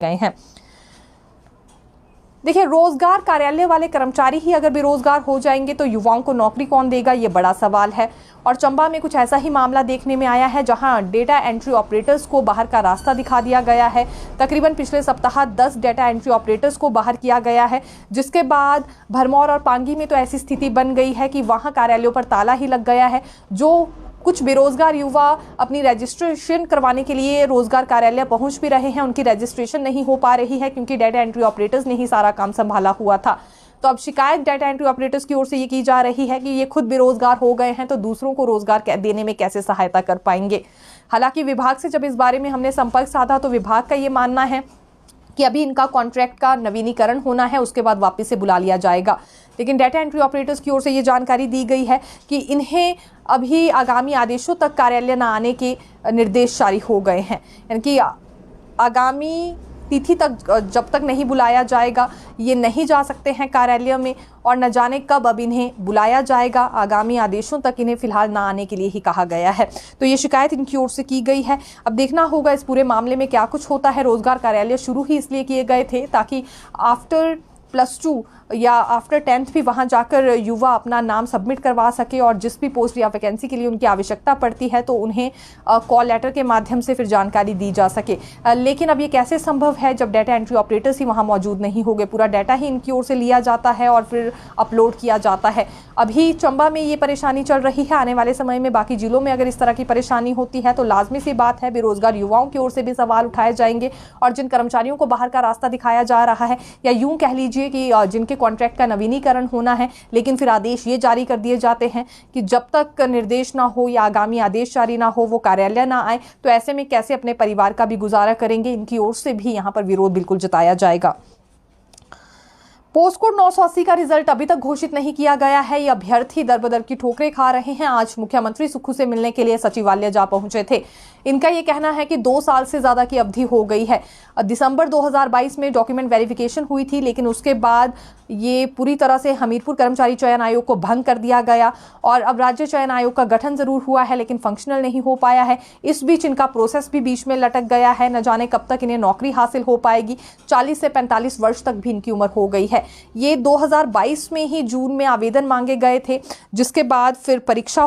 गए हैं। देखिए, रोजगार कार्यालय वाले कर्मचारी ही अगर बेरोजगार हो जाएंगे तो युवाओं को नौकरी कौन देगा, ये बड़ा सवाल है। और चंबा में कुछ ऐसा ही मामला देखने में आया है जहां डेटा एंट्री ऑपरेटर्स को बाहर का रास्ता दिखा दिया गया है। तकरीबन पिछले सप्ताह 10 डेटा एंट्री ऑपरेटर्स को बाहर किया गया है, जिसके बाद भरमौर और पांगी में तो ऐसी स्थिति बन गई है कि वहां कार्यालयों पर ताला ही लग गया है। जो कुछ बेरोजगार युवा अपनी रजिस्ट्रेशन करवाने के लिए रोजगार कार्यालय पहुंच भी रहे हैं, उनकी रजिस्ट्रेशन नहीं हो पा रही है क्योंकि डेटा एंट्री ऑपरेटर्स ने ही सारा काम संभाला हुआ था। तो अब शिकायत डेटा एंट्री ऑपरेटर्स की ओर से ये की जा रही है कि ये खुद बेरोजगार हो गए हैं तो दूसरों को रोजगार देने में कैसे सहायता कर पाएंगे। हालांकि विभाग से जब इस बारे में हमने संपर्क साधा तो विभाग का ये मानना है कि अभी इनका कॉन्ट्रैक्ट का नवीनीकरण होना है, उसके बाद वापस से बुला लिया जाएगा। लेकिन डेटा एंट्री ऑपरेटर्स की ओर से ये जानकारी दी गई है कि इन्हें अभी आगामी आदेशों तक कार्यालय न आने के निर्देश जारी हो गए हैं, यानी कि आगामी तिथि तक जब तक नहीं बुलाया जाएगा ये नहीं जा सकते हैं कार्यालय में, और न जाने कब अब इन्हें बुलाया जाएगा। आगामी आदेशों तक इन्हें फिलहाल ना आने के लिए ही कहा गया है। तो ये शिकायत इनकी ओर से की गई है। अब देखना होगा इस पूरे मामले में क्या कुछ होता है। रोजगार कार्यालय शुरू ही इसलिए किए गए थे ताकि आफ्टर +2 या आफ्टर 10th भी वहां जाकर युवा अपना नाम सबमिट करवा सके, और जिस भी पोस्ट या वैकेंसी के लिए उनकी आवश्यकता पड़ती है तो उन्हें कॉल लेटर के माध्यम से फिर जानकारी दी जा सके। लेकिन अब ये कैसे संभव है जब डेटा एंट्री ऑपरेटर्स ही वहां मौजूद नहीं होंगे। पूरा डाटा ही इनकी ओर से लिया जाता है और फिर अपलोड किया जाता है। अभी चंबा में ये परेशानी चल रही है, आने वाले समय में बाकी जिलों में अगर इस तरह की परेशानी होती है तो लाजमी सी बात है बेरोजगार युवाओं की ओर से भी सवाल उठाए जाएंगे। और जिन कर्मचारियों को बाहर का रास्ता दिखाया जा रहा है, या यूं कह लीजिए कि जिनके कॉन्ट्रैक्ट का नवीनीकरण होना है, लेकिन फिर आदेश ये जारी कर दिए जाते हैं कि जब तक निर्देश ना हो या आगामी आदेश जारी ना हो वो कार्यालय ना आए, तो ऐसे में कैसे अपने परिवार का भी गुजारा करेंगे, इनकी ओर से भी यहाँ पर विरोध बिल्कुल जताया जाएगा। पोस्ट कोड 980 का रिजल्ट अभी तक घोषित नहीं किया गया है। ये अभ्यर्थी दर बदर की ठोकरें खा रहे हैं। आज मुख्यमंत्री सुक्खू से मिलने के लिए सचिवालय जा पहुंचे थे। इनका ये कहना है कि 2 साल से ज्यादा की अवधि हो गई है। दिसंबर 2022 में डॉक्यूमेंट वेरिफिकेशन हुई थी, लेकिन उसके बाद ये पूरी तरह से हमीरपुर कर्मचारी चयन आयोग को भंग कर दिया गया, और अब राज्य चयन आयोग का गठन जरूर हुआ है लेकिन फंक्शनल नहीं हो पाया है। इस बीच इनका प्रोसेस भी बीच में लटक गया है। न जाने कब तक इन्हें नौकरी हासिल हो पाएगी। 40 से 45 वर्ष तक भी इनकी उम्र हो गई है। ये 2022 में ही जून में आवेदन मांगे गए थे, जिसके बाद फिर परीक्षा